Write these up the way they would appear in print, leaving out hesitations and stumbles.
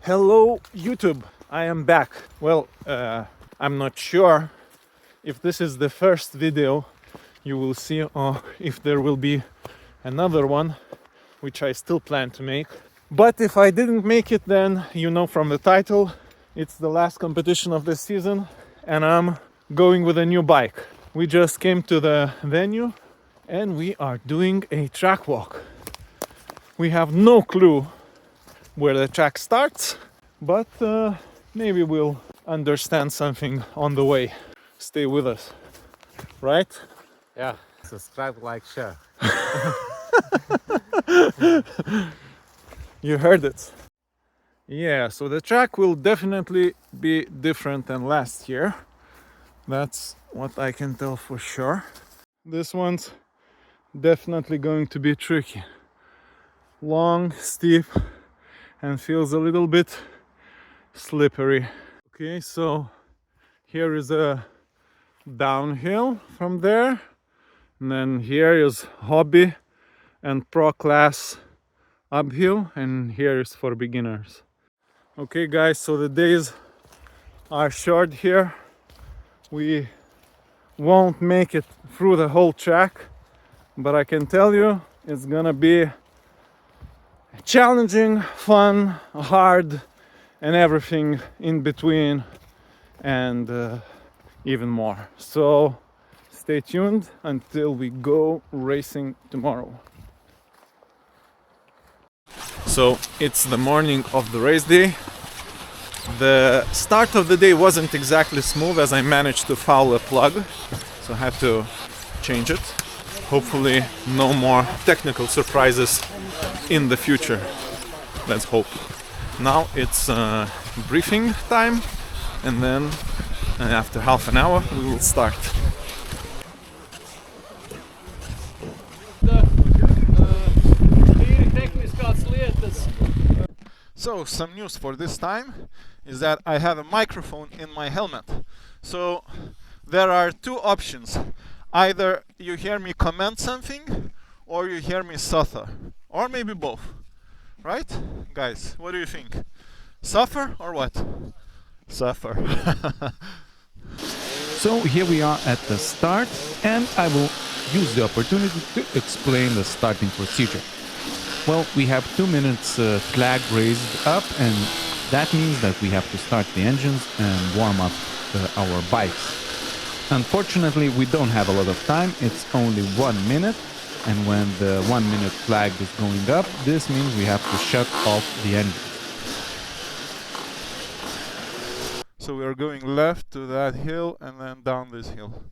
Hello YouTube, I am back. Well, I'm not sure if this is the first video you will see or if there will be another one, which I still plan to make. But if I didn't make it, then you know from the title, it's the last competition of the season and I'm going with a new bike. We just came to the venue and we are doing a track walk. We have no clue where the track starts, but maybe we'll understand something on the way. Stay with us, right? Yeah, subscribe, like, share. You heard it. Yeah, so the track will definitely be different than last year. That's what I can tell for sure. This one's definitely going to be tricky. Long, steep, and feels a little bit slippery. Okay, so here is a downhill from there, and then here is hobby and pro class uphill, and here is for beginners. Okay guys, so the days are short here. We won't make it through the whole track, but I can tell you it's gonna be challenging, fun, hard, and everything in between, and even more. So stay tuned until we go racing tomorrow. So it's the morning of the race day. The start of the day wasn't exactly smooth as I managed to foul a plug, so I had to change it. Hopefully no more technical surprises in the future. Let's hope. Now it's briefing time, and then after half an hour we will start. So some news for this time is that I have a microphone in my helmet. So there are two options. Either you hear me comment something or you hear me suffer, or maybe both. Right? Guys, what do you think? Suffer or what? Suffer. So here we are at the start, and I will use the opportunity to explain the starting procedure. Well, we have 2 minutes flag raised up, and that means that we have to start the engines and warm up our bikes. Unfortunately, we don't have a lot of time. It's only 1 minute, and when the 1 minute flag is going up, this means we have to shut off the engine. So we are going left to that hill and then down this hill.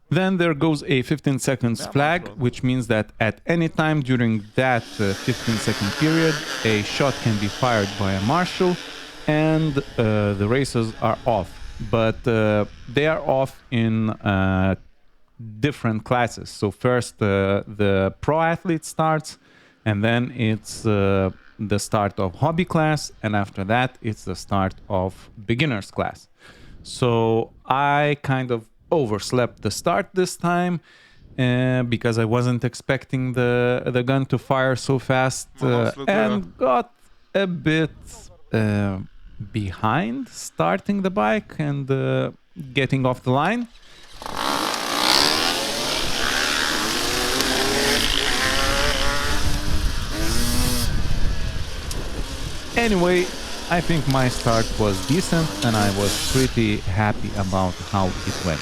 Then there goes a 15 seconds flag, which means that at any time during that 15-second period, a shot can be fired by a marshal, and the racers are off. But they are off in different classes. So first the pro athlete starts, and then it's the start of hobby class, and after that it's the start of beginners class. So I kind of overslept the start this time because I wasn't expecting the gun to fire so fast, and got a bit behind starting the bike and getting off the line. Anyway, I think my start was decent and I was pretty happy about how it went.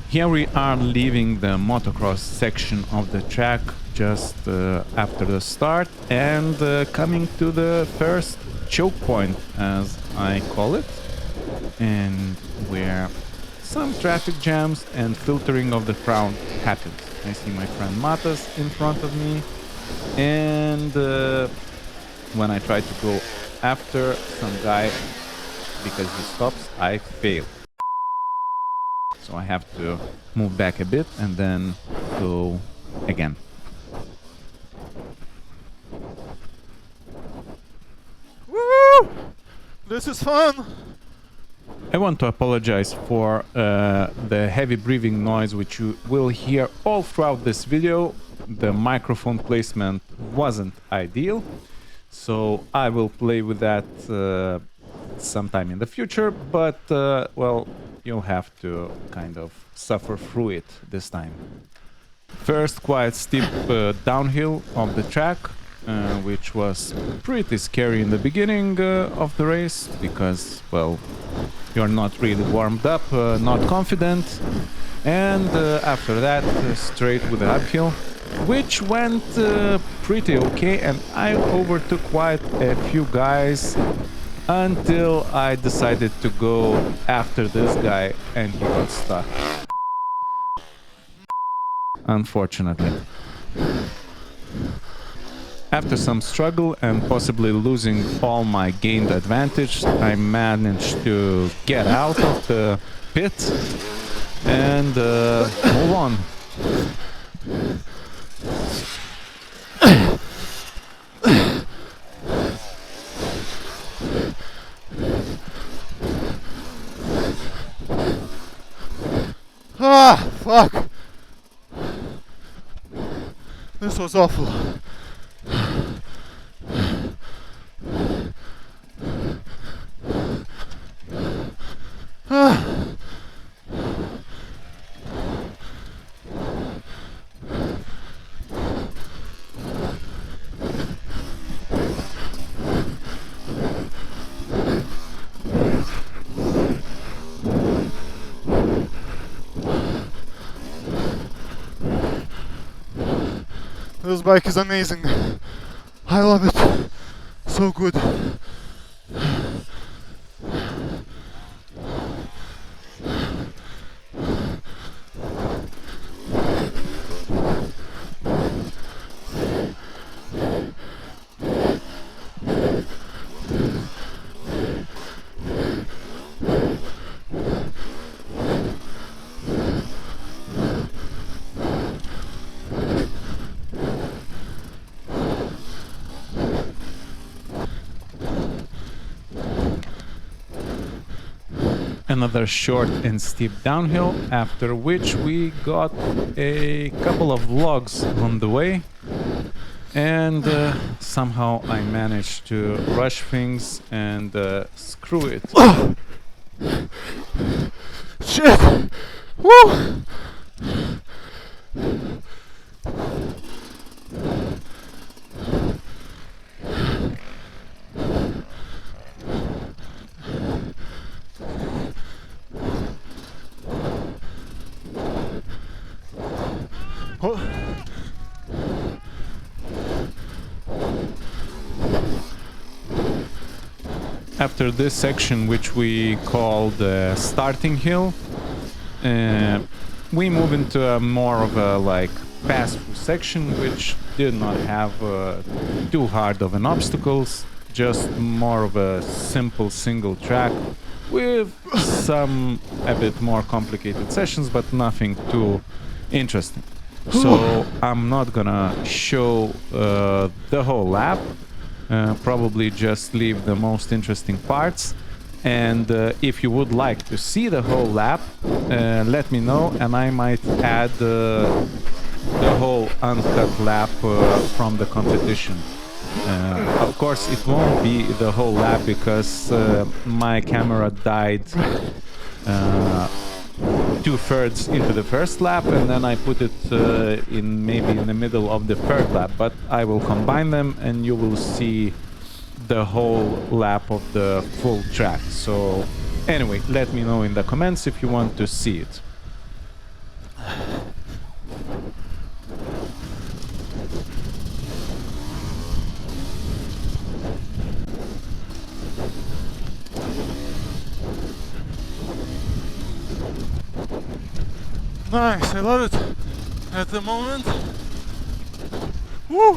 Here we are leaving the motocross section of the track just after the start, and coming to the first choke point, as I call it, and where some traffic jams and filtering of the crowd happens. I see my friend Matas in front of me, and when I try to go after some guy because he stops, I fail. So I have to move back a bit and then go again. Woo! This is fun! I want to apologize for the heavy breathing noise which you will hear all throughout this video. The microphone placement wasn't ideal, so I will play with that sometime in the future, but well, you'll have to kind of suffer through it this time. First, quite steep downhill of the track, which was pretty scary in the beginning of the race because, well, you're not really warmed up, not confident, and after that, straight with the uphill, which went pretty okay, and I overtook quite a few guys until I decided to go after this guy and he got stuck. Unfortunately. After some struggle and possibly losing all my gained advantage, I managed to get out of the pit and move on. Ah, fuck! This was awful. This bike is amazing. I love it. So good. Another short and steep downhill, after which we got a couple of logs on the way, and somehow I managed to rush things and screw it. Shit! Woo! After this section, which we call the starting hill, we move into a more of a like pass-through section, which did not have too hard of an obstacles, just more of a simple single track with some a bit more complicated sessions, but nothing too interesting. So I'm not gonna show the whole lap. Probably just leave the most interesting parts, and if you would like to see the whole lap, let me know and I might add the whole uncut lap from the competition. Of course it won't be the whole lap because my camera died 2/3 into the first lap, and then I put it maybe in the middle of the third lap, but I will combine them and you will see the whole lap of the full track. So anyway, let me know in the comments if you want to see it. Nice, I love it at the moment. Woo!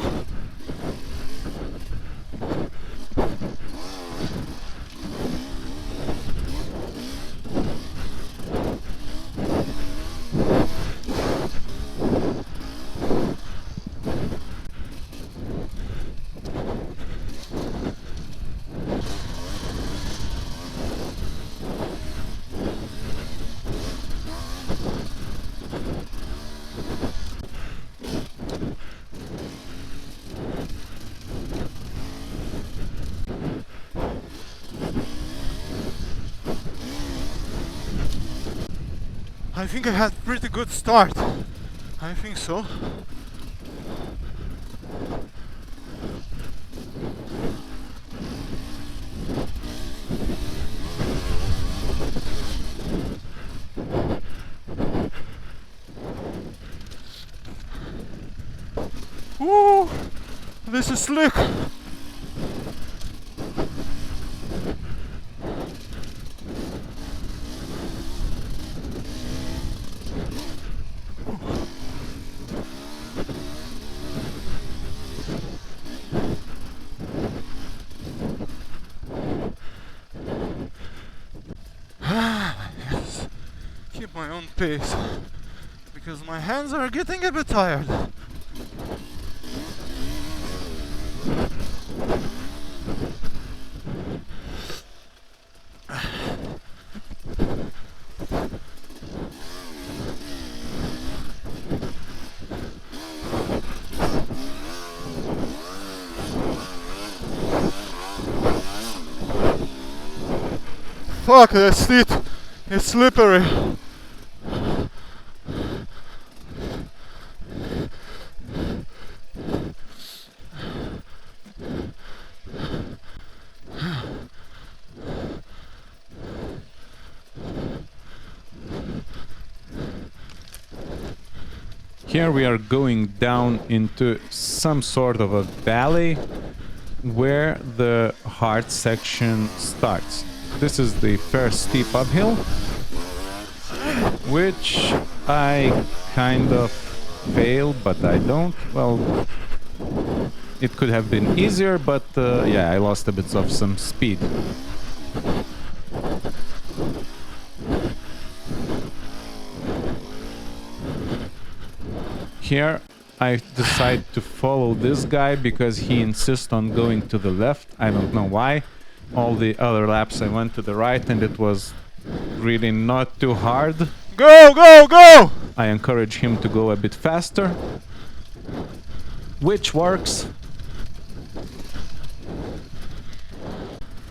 I think I had pretty good start. I think so. Woo! This is slick. Yes. Keep my own pace because my hands are getting a bit tired. Fuck, that seat is slippery. Here we are going down into some sort of a valley where the hard section starts. This is the first steep uphill, which I kind of failed, but I don't. Well, it could have been easier, but yeah, I lost a bit of some speed. Here I decide to follow this guy because he insists on going to the left. I don't know why. All the other laps I went to the right and it was really not too hard. Go, go, go! I encourage him to go a bit faster, which works.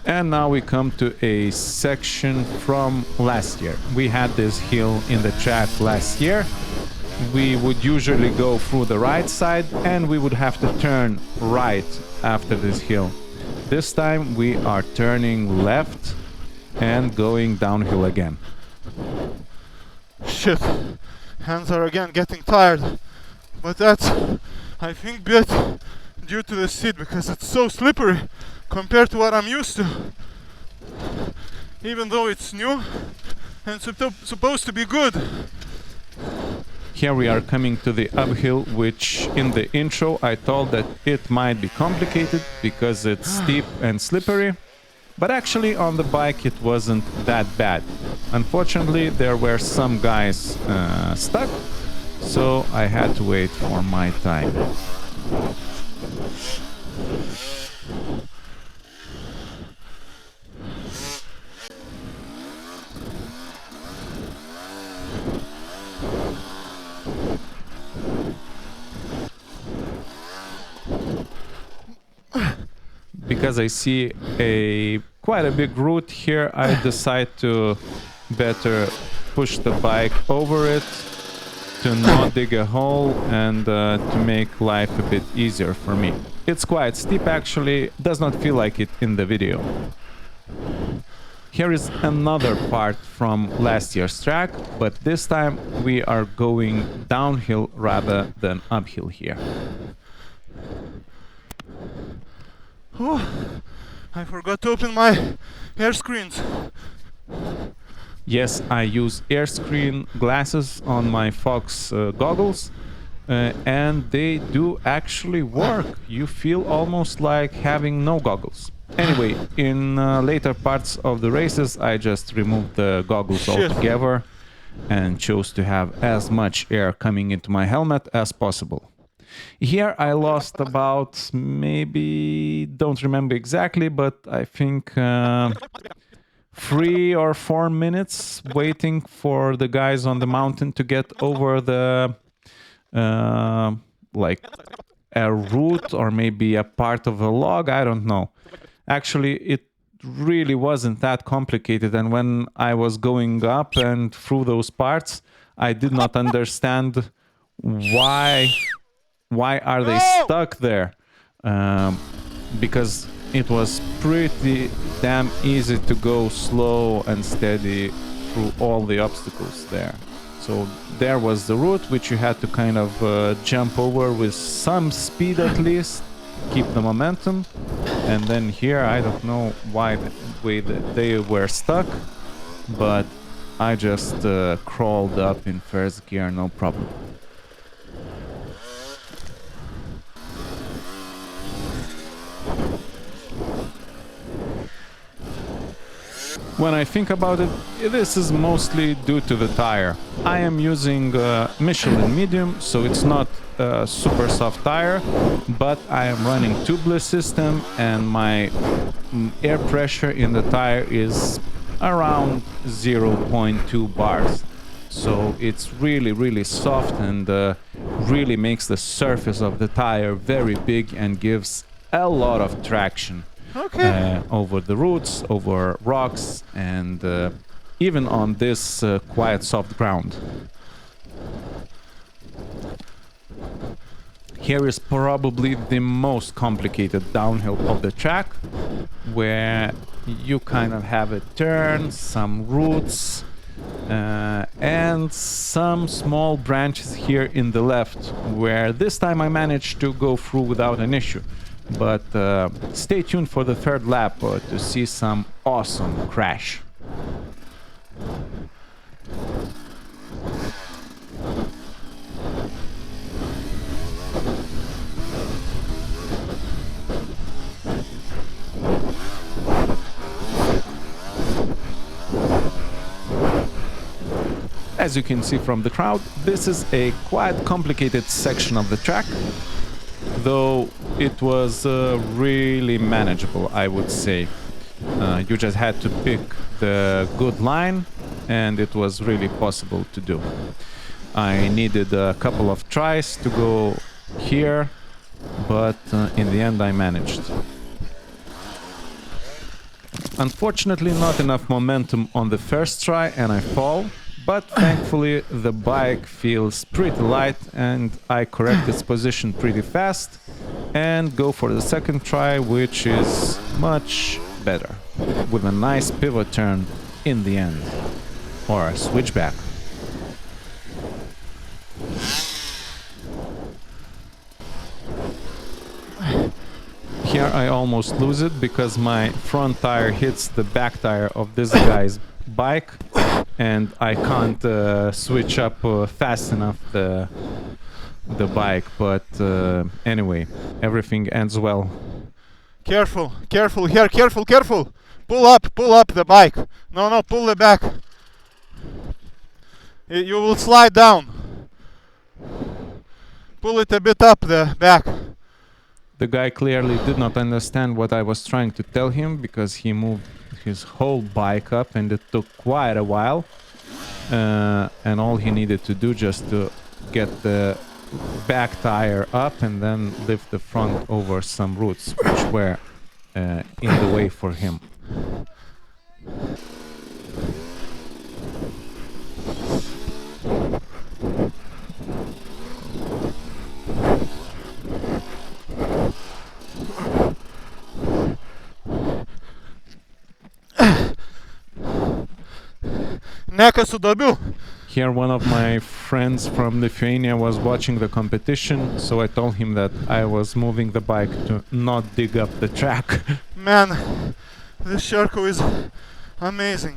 And now we come to a section from last year. We had this hill in the track last year. We would usually go through the right side and we would have to turn right after this hill. This time we are turning left and going downhill again. Shit, hands are again getting tired. But that's, I think, bit due to the seat because it's so slippery compared to what I'm used to. Even though it's new and supposed to be good. Here we are coming to the uphill, which in the intro I told that it might be complicated because it's steep and slippery, but actually on the bike it wasn't that bad. Unfortunately, there were some guys stuck, so I had to wait for my time. Because I see quite a big root here, I decide to better push the bike over it, to not dig a hole and to make life a bit easier for me. It's quite steep actually, does not feel like it in the video. Here is another part from last year's track, but this time we are going downhill rather than uphill here. Oh, I forgot to open my air screens. Yes, I use air screen glasses on my Fox goggles, and they do actually work. You feel almost like having no goggles. Anyway, in later parts of the races, I just removed the goggles altogether and chose to have as much air coming into my helmet as possible. Here I lost about, maybe, don't remember exactly, but I think 3 or 4 minutes waiting for the guys on the mountain to get over the like a root or maybe a part of a log, I don't know. Actually, it really wasn't that complicated, and when I was going up and through those parts, I did not understand why are they stuck there, because it was pretty damn easy to go slow and steady through all the obstacles there. So there was the route which you had to kind of jump over with some speed at least, keep the momentum. And then here, I don't know why they were stuck, but I just crawled up in first gear, no problem. When I think about it, this is mostly due to the tire. I am using Michelin medium, so it's not a super soft tire, but I am running tubeless system and my air pressure in the tire is around 0.2 bars. So it's really soft and really makes the surface of the tire very big and gives a lot of traction. Okay. Over the roots, over rocks, and even on this quiet soft ground. Here is probably the most complicated downhill of the track, where you kind of have a turn, some roots, and some small branches here in the left, where this time I managed to go through without an issue. But stay tuned for the third lap to see some awesome crash. As you can see from the crowd, this is a quite complicated section of the track, though it was really manageable, I would say. You just had to pick the good line, and it was really possible to do. I needed a couple of tries to go here, but in the end I managed. Unfortunately, not enough momentum on the first try and I fall, but thankfully the bike feels pretty light and I correct its position pretty fast and go for the second try, which is much better, with a nice pivot turn in the end, or a switchback. Here I almost lose it because my front tire hits the back tire of this guy's bike and I can't switch up fast enough the bike, but anyway, everything ends well. Careful, careful here, careful, careful. Pull up the bike. No, pull it back. You will slide down. Pull it a bit up the back. The guy clearly did not understand what I was trying to tell him because he moved his whole bike up and it took quite a while. And all he needed to do just to get the back tire up and then lift the front over some roots which were in the way for him. Here one of my friends from Lithuania was watching the competition, so I told him that I was moving the bike to not dig up the track. Man, this Sherco is amazing.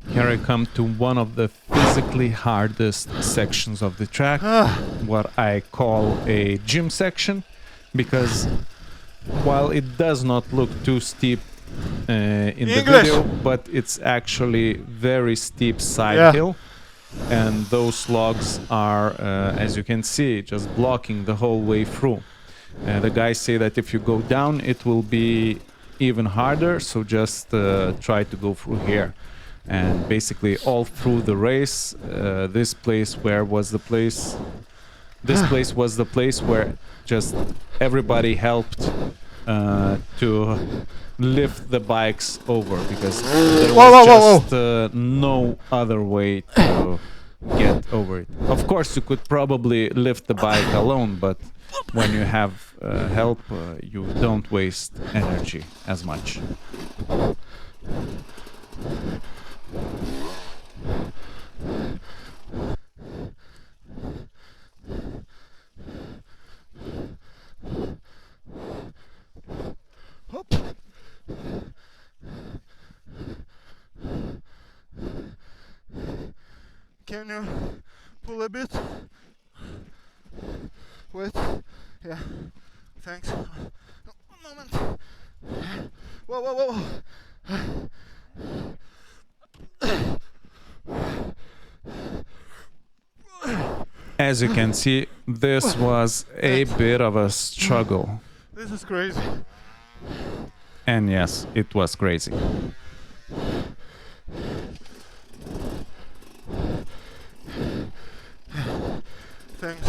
Here I come to one of the physically hardest sections of the track, what I call a gym section, because while it does not look too steep in the video, but it's actually very steep side hill. and those logs are, as you can see, just blocking the whole way through. The guys say that if you go down, it will be even harder, so just try to go through here. And basically all through the race, this place was the place where just everybody helped to lift the bikes over, because there was just no other way to get over it. Of course, you could probably lift the bike alone, but when you have help, you don't waste energy as much. Hop. Can you pull a bit? Wait. Yeah. Thanks. One moment. Whoa, whoa, whoa. As you can see, this was a bit of a struggle. This is crazy. And yes, it was crazy. Thanks.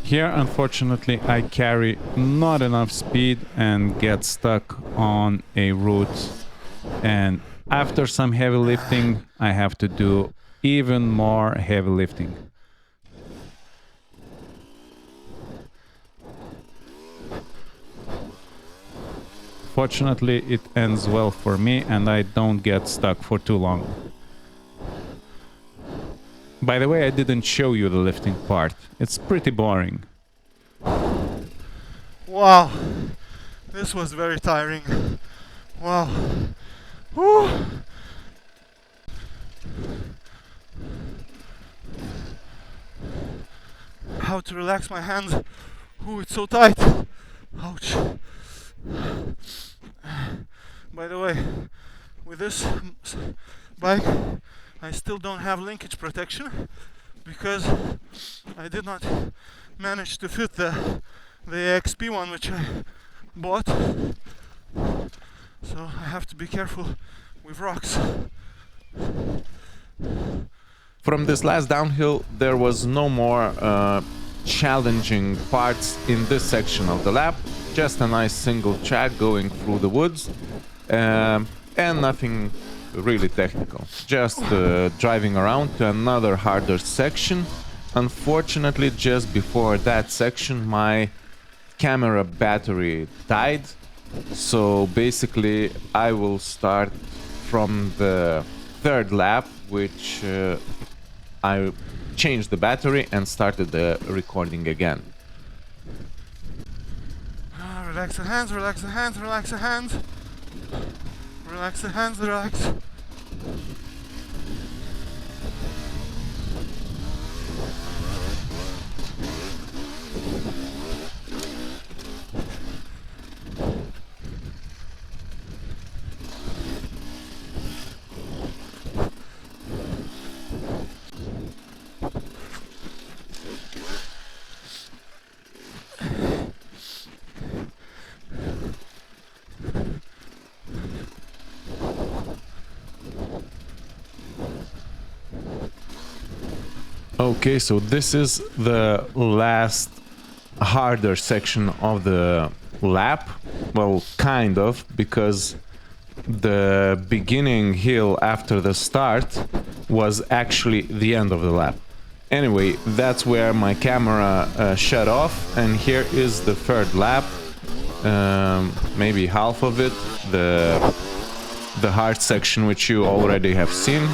Here, unfortunately, I carry not enough speed and get stuck on a route. And after some heavy lifting, I have to do even more heavy lifting. Fortunately, it ends well for me and I don't get stuck for too long. By the way, I didn't show you the lifting part. It's pretty boring. Wow. This was very tiring. Wow. Whew. How to relax my hands. Ooh, it's so tight. Ouch. By the way, with this bike, I still don't have linkage protection because I did not manage to fit the H.E.C one which I bought. So I have to be careful with rocks. From this last downhill, there was no more challenging parts in this section of the lap. Just a nice single track going through the woods, and nothing really technical. Just driving around to another harder section. Unfortunately, just before that section, my camera battery died. So basically, I will start from the third lap, which I changed the battery and started the recording again. Relax the hands, relax the hands, relax the hands. Relax the hands, relax. Okay, so this is the last harder section of the lap. Well, kind of, because the beginning hill after the start was actually the end of the lap. Anyway, that's where my camera shut off, and here is the third lap. Maybe half of it, the hard section which you already have seen,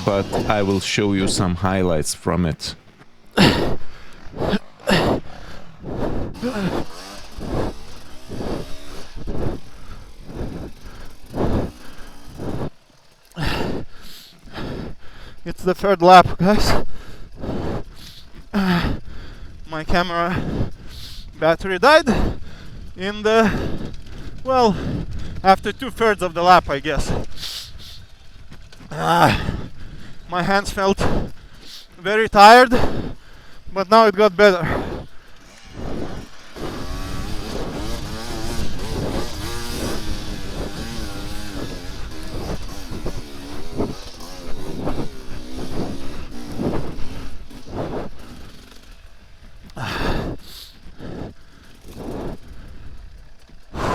but I will show you some highlights from it. It's the third lap, guys. My camera battery died in the, well, after 2/3 of the lap, I guess. My hands felt very tired, but now it got better.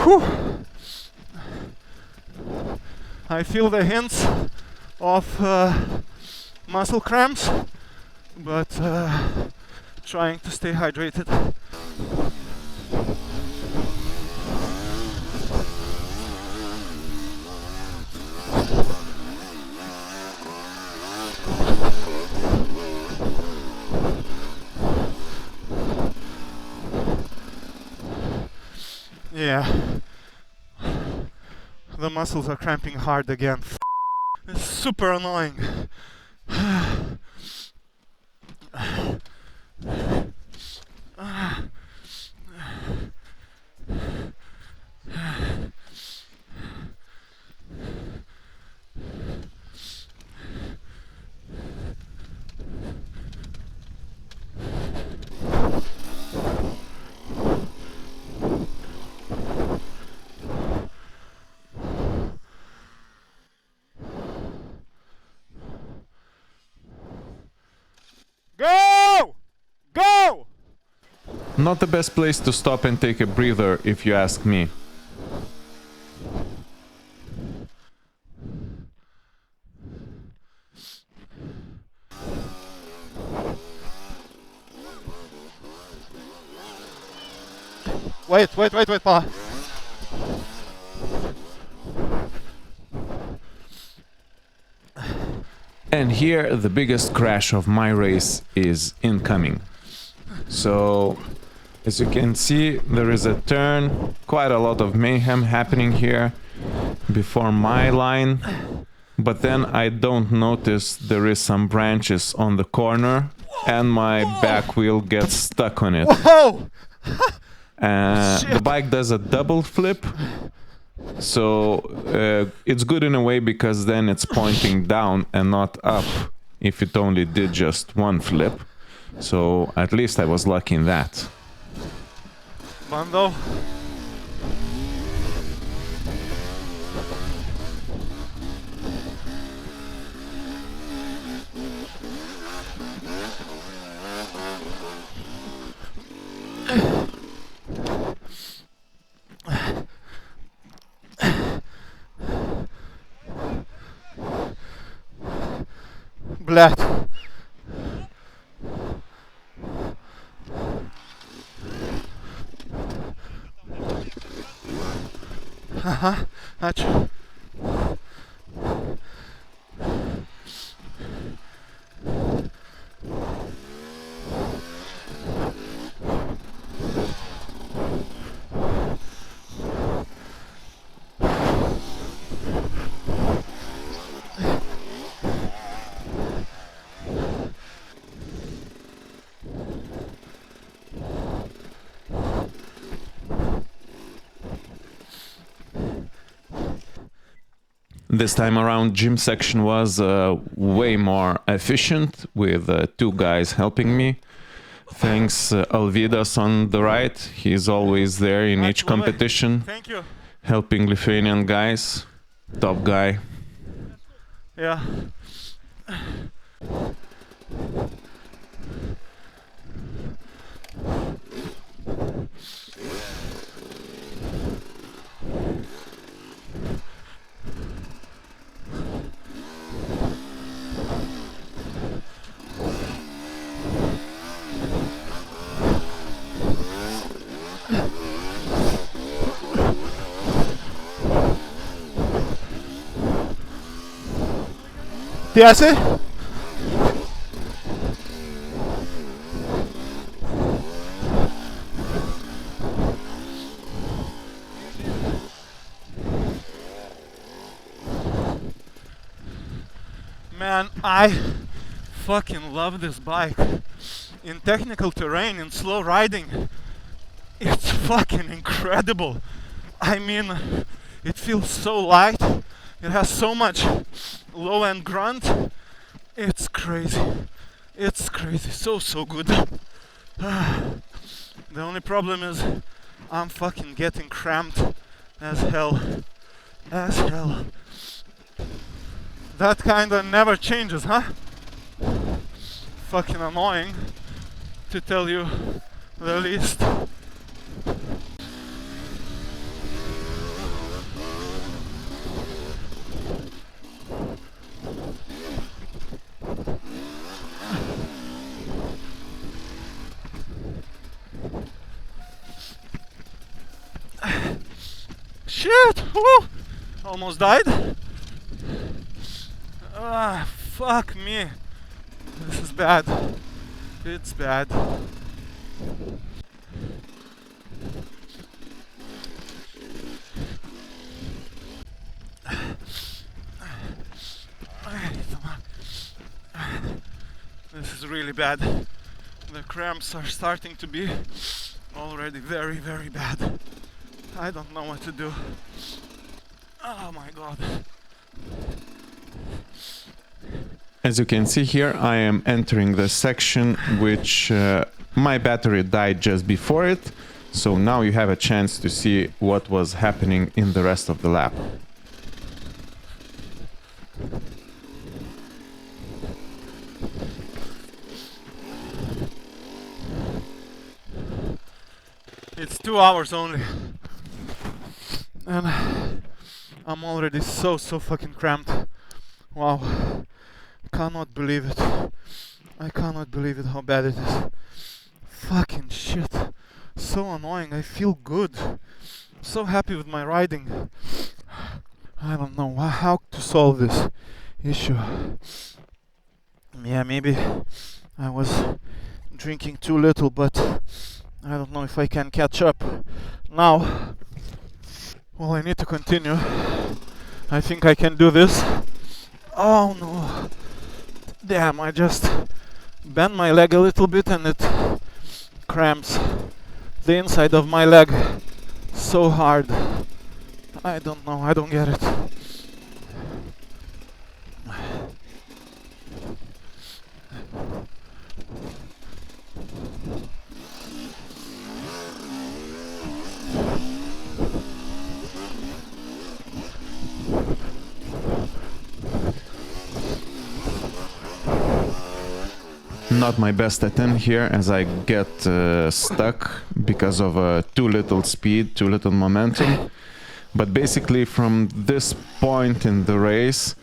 Whew. I feel the hints of muscle cramps, but trying to stay hydrated. Yeah, the muscles are cramping hard again. It's super annoying. Go! Go! Not the best place to stop and take a breather, if you ask me. Wait, Pa. And here, the biggest crash of my race is incoming. So, as you can see, there is a turn, quite a lot of mayhem happening here before my line. But then I don't notice there is some branches on the corner and my back wheel gets stuck on it. Whoa! The bike does a double flip. So it's good in a way because then it's pointing down and not up if it only did just one flip. So at least I was lucky in that. Bando. Блядь. Ага, значит. This time around, gym section was way more efficient with two guys helping me. Thanks Alvydas on the right. He's always there in each competition. Thank you. Helping Lithuanian guys. Top guy. Yeah. Tiesi? Man, I fucking love this bike. In technical terrain, in slow riding, it's fucking incredible. I mean, it feels so light. It has so much low-end grunt. It's crazy. It's crazy. So good. The only problem is I'm fucking getting cramped as hell. As hell. That kinda never changes, huh? Fucking annoying, to tell you the least. Shit! Woo! Almost died. Ah, fuck me. This is bad. It's bad. This is really bad. The cramps are starting to be already very bad. I don't know what to do. Oh my god. As you can see here, I am entering the section which my battery died just before it. So now you have a chance to see what was happening in the rest of the lap. It's 2 hours only. And I'm already so fucking cramped. Wow. Cannot believe it. I cannot believe it how bad it is. Fucking shit. So annoying. I feel good. So happy with my riding. I don't know how to solve this issue. Yeah, maybe I was drinking too little, but I don't know if I can catch up now. Well, I need to continue. I think I can do this. Oh no. Damn, I just bent my leg a little bit and it cramps the inside of my leg so hard. I don't know, I don't get it. Not my best attempt here, as I get stuck because of too little speed, too little momentum. But basically from this point in the race,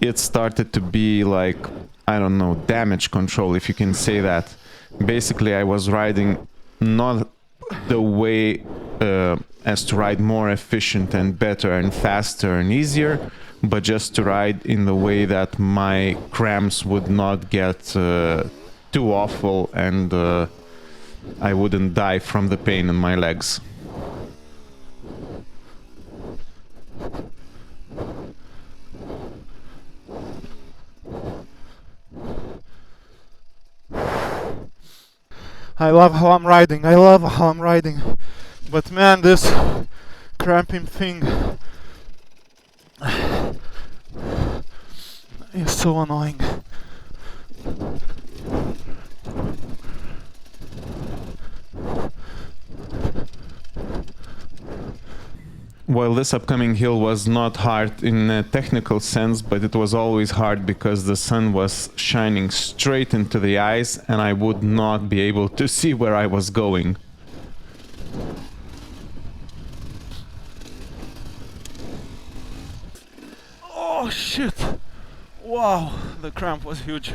it started to be like, I don't know, damage control, if you can say that. Basically I was riding not the way as to ride more efficient and better and faster and easier, but just to ride in the way that my cramps would not get too awful and I wouldn't die from the pain in my legs. I love how I'm riding. I love how I'm riding. But man, this cramping thing is so annoying. Well, this upcoming hill was not hard in a technical sense, but it was always hard because the sun was shining straight into the eyes and I would not be able to see where I was going. Oh shit! Wow, the cramp was huge.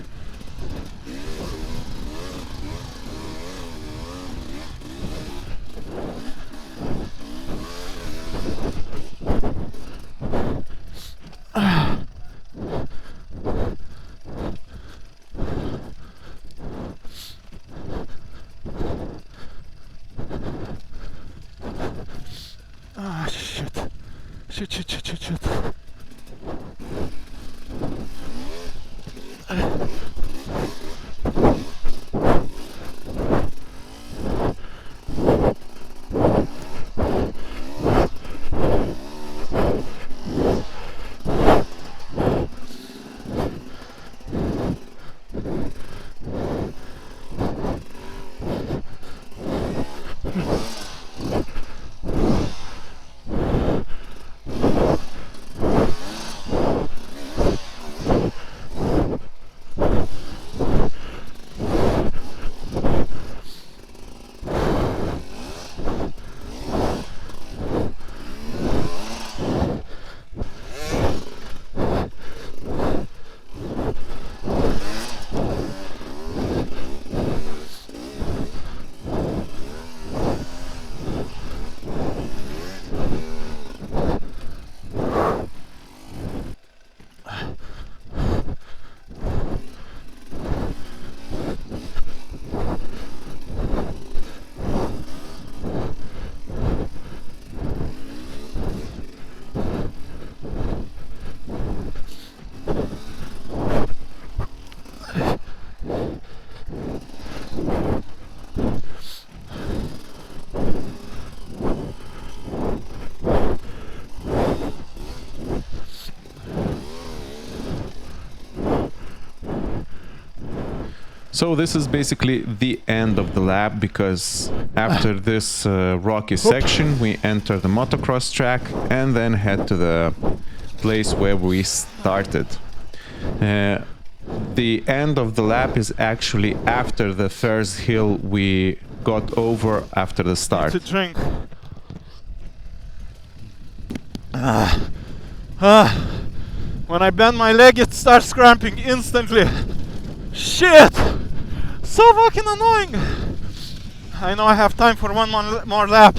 Ah, shit. Shit. So this is basically the end of the lap, because after this rocky section we enter the motocross track and then head to the place where we started. The end of the lap is actually after the first hill we got over after the start. To drink. When I bend my leg, it starts cramping instantly. Shit! So fucking annoying. I know I have time for one more lap.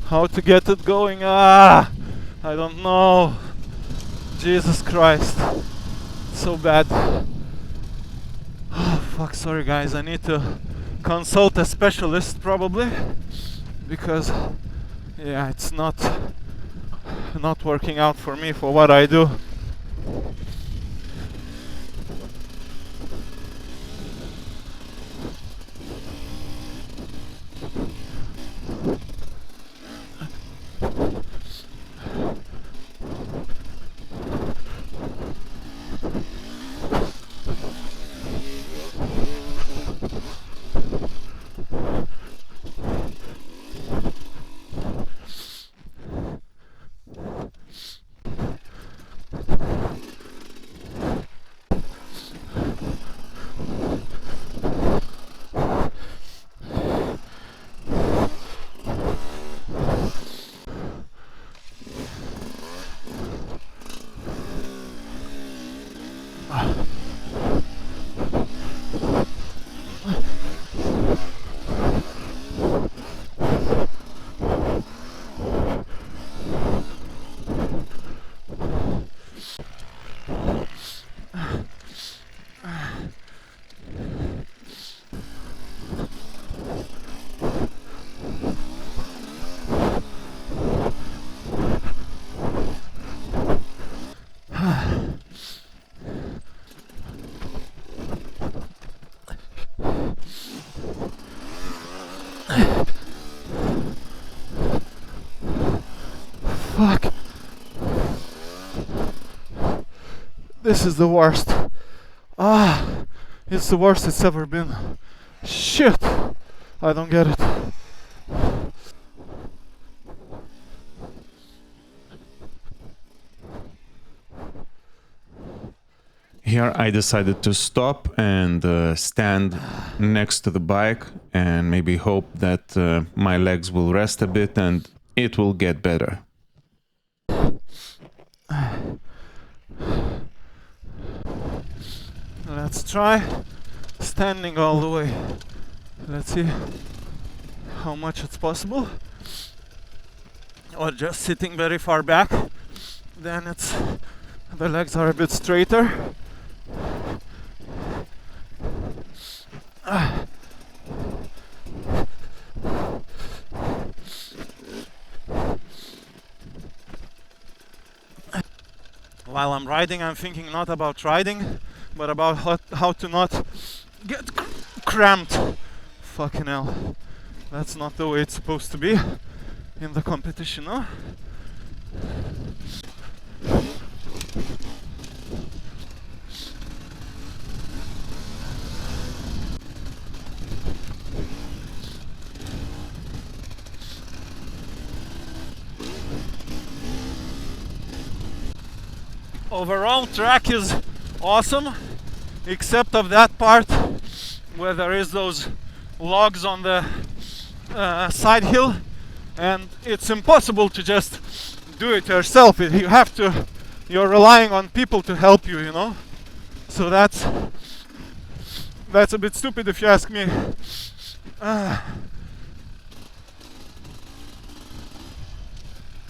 How to get it going? I don't know. Jesus Christ. So bad. Oh fuck, sorry guys, I need to consult a specialist probably, because yeah, it's not working out for me for what I do. Fuck. This is the worst. It's the worst it's ever been. Shit. I don't get it. Here I decided to stop and stand next to the bike and maybe hope that my legs will rest a bit and it will get better. Let's try standing all the way. Let's see how much it's possible. Or just sitting very far back. Then the legs are a bit straighter. While I'm riding, I'm thinking not about riding, but about how to not get cramped. Fucking hell. That's not the way it's supposed to be in the competition, no? Overall, track is awesome, except of that part where there is those logs on the side hill, and it's impossible to just do it yourself. You're relying on people to help you, you know. So that's a bit stupid if you ask me.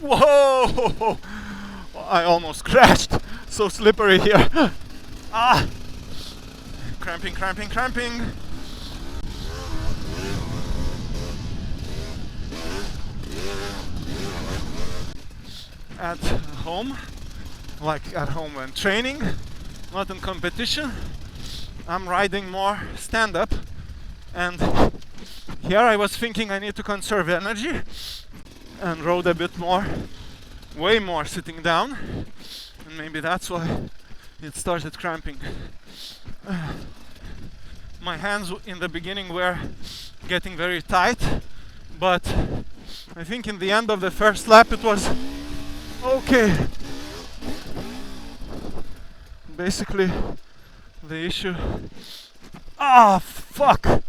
Whoa! I almost crashed. So slippery here. Cramping. At home, like at home when training, not in competition, I'm riding more stand-up, And here I was thinking I need to conserve energy and rode a bit more, way more sitting down, and maybe that's why it started cramping. My hands in the beginning were getting very tight, but I think in the end of the first lap it was okay. Basically, the issue... Ah, fuck!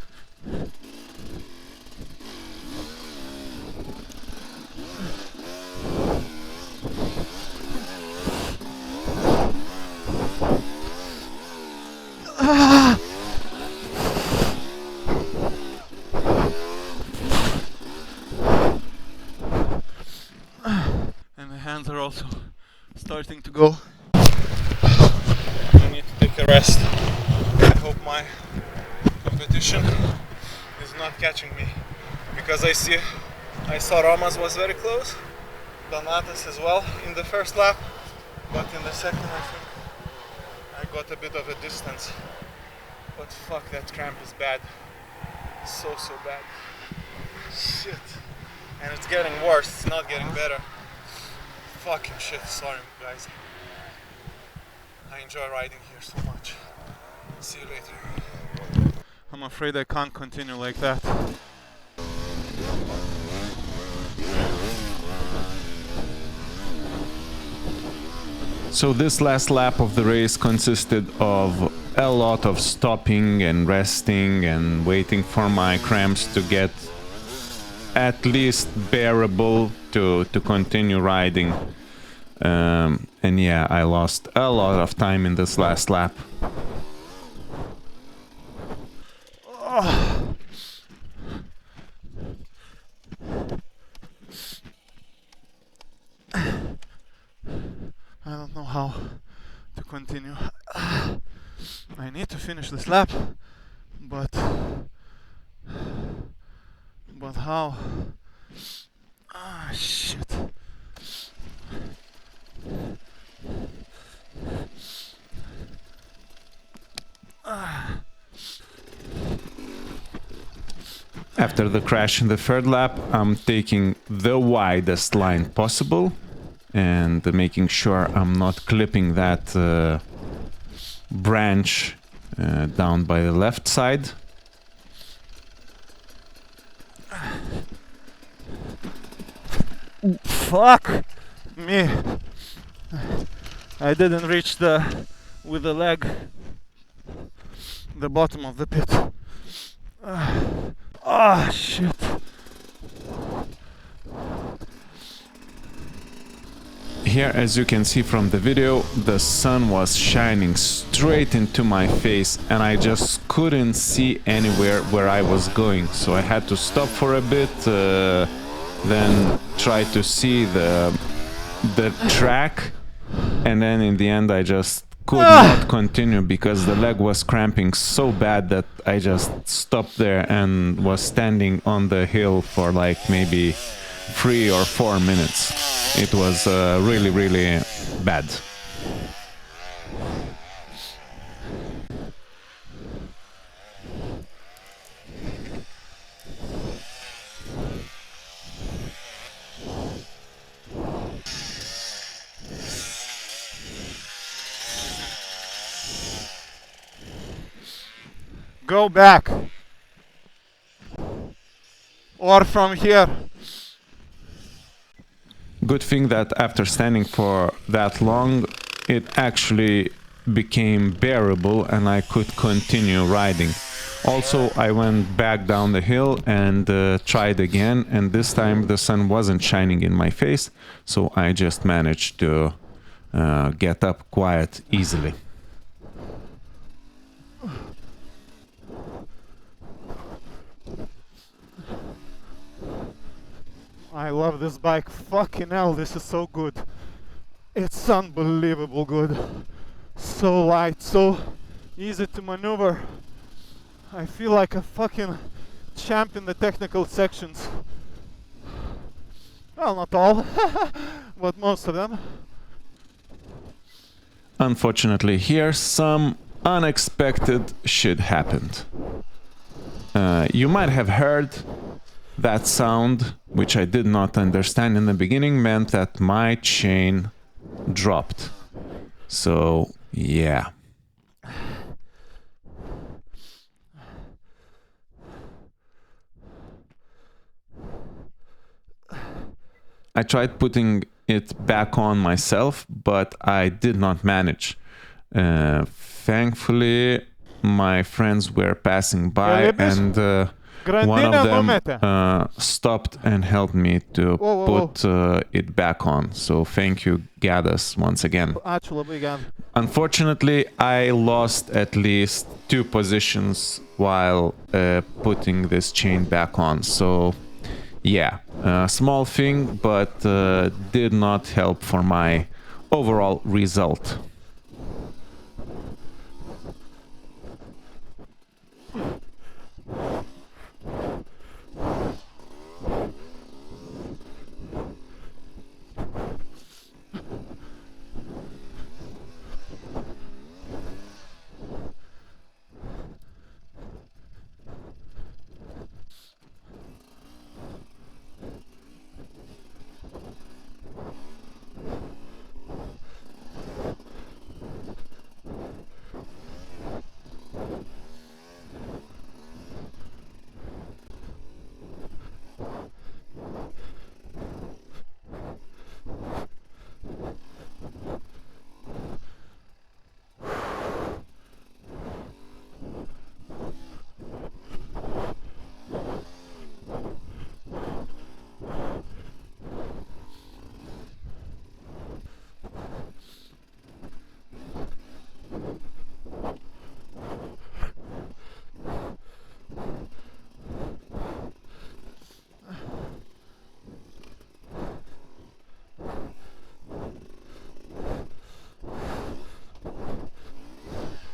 And the hands are also starting to go. I need to take a rest. I hope my competition is not catching me, because I saw Romas was very close, Donatas as well in the first lap, but in the second I think I got a bit of a distance. But fuck, that cramp is bad. So bad. Shit. And it's getting worse, it's not getting better. Fucking shit, sorry guys. I enjoy riding here so much. See you later. I'm afraid I can't continue like that. So this last lap of the race consisted of a lot of stopping and resting and waiting for my cramps to get at least bearable to continue riding. And yeah, I lost a lot of time in this last lap. Oh. I don't know how to continue. I need to finish this lap, but how? Ah, shit. After the crash in the third lap, I'm taking the widest line possible and making sure I'm not clipping that branch down by the left side. Fuck me. I didn't reach with the leg the bottom of the pit. Ah, shit. Here, as you can see from the video, the sun was shining straight into my face and I just couldn't see anywhere where I was going. So I had to stop for a bit, then try to see the track, and then in the end I just could not continue because the leg was cramping so bad that I just stopped there and was standing on the hill for like maybe 3 or 4 minutes. It was really, really bad. Go back. Or from here. Good thing that after standing for that long, it actually became bearable and I could continue riding. Also, I went back down the hill and tried again, and this time the sun wasn't shining in my face, so I just managed to get up quite easily. I love this bike. Fucking hell, this is so good. It's unbelievable good. So light, so easy to maneuver. I feel like a fucking champ in the technical sections. Well, not all, but most of them. Unfortunately, here some unexpected shit happened. You might have heard that sound, which I did not understand in the beginning, meant that my chain dropped. So, yeah. I tried putting it back on myself, but I did not manage. Thankfully, my friends were passing by and one of them stopped and helped me to put it back on. So thank you, Gadas, once again. Unfortunately, I lost at least 2 positions while putting this chain back on. So yeah, small thing, but did not help for my overall result.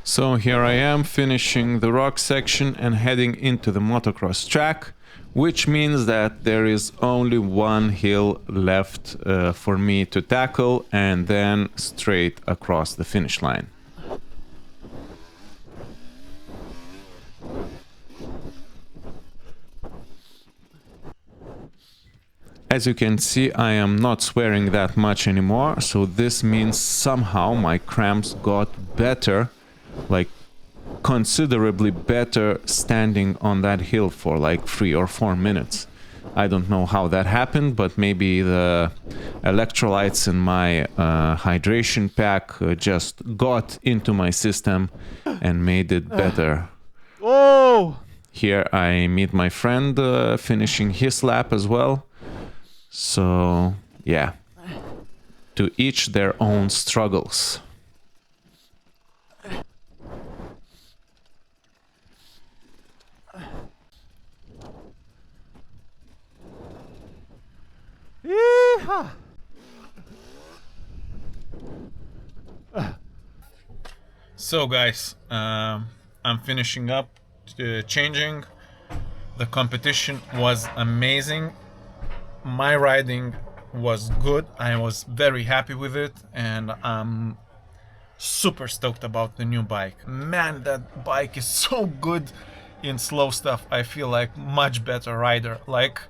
So here I am finishing the rock section and heading into the motocross track, which means that there is only one hill left for me to tackle and then straight across the finish line. As you can see, I am not swearing that much anymore, so this means somehow my cramps got better, like considerably better, standing on that hill for like 3 or 4 minutes. I don't know how that happened, but maybe the electrolytes in my hydration pack just got into my system and made it better. Oh! Here I meet my friend finishing his lap as well. So, yeah, to each their own struggles. Yeehaw! So guys, I'm finishing up changing. The competition was amazing. My riding was good. I was very happy with it, and I'm super stoked about the new bike. Man, that bike is so good in slow stuff. I feel like much better rider, like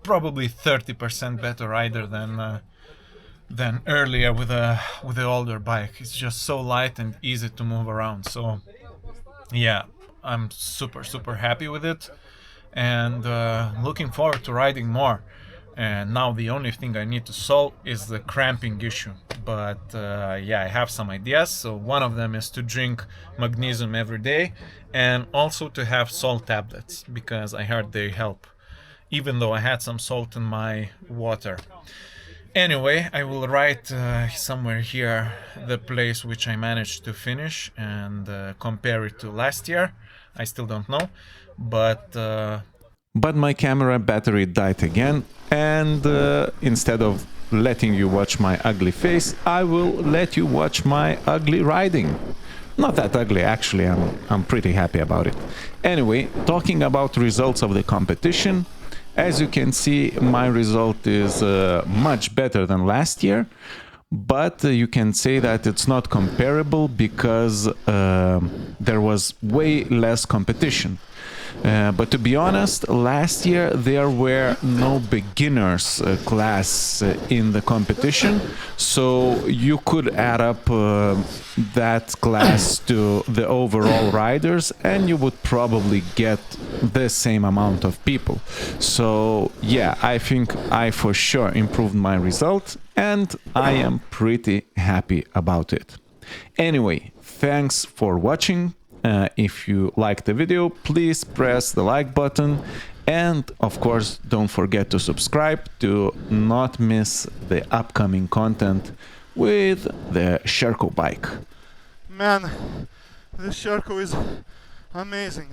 probably 30% better rider than earlier with the older bike. It's just so light and easy to move around. So yeah, I'm super happy with it, and looking forward to riding more. And now the only thing I need to solve is the cramping issue. But yeah, I have some ideas. So one of them is to drink magnesium every day, and also to have salt tablets, because I heard they help, even though I had some salt in my water. Anyway, I will write somewhere here the place which I managed to finish and compare it to last year. I still don't know, but my camera battery died again, and instead of letting you watch my ugly face, I will let you watch my ugly riding. Not that ugly, actually. I'm pretty happy about it. Anyway, talking about results of the competition, as you can see, my result is much better than last year, but you can say that it's not comparable because there was way less competition. But to be honest, last year there were no beginners class in the competition, so you could add up that class to the overall riders and you would probably get the same amount of people. So yeah, I think I for sure improved my result and I am pretty happy about it. Anyway, thanks for watching. If you liked the video, please press the like button and of course don't forget to subscribe to not miss the upcoming content with the Sherco bike. Man, this Sherco is amazing.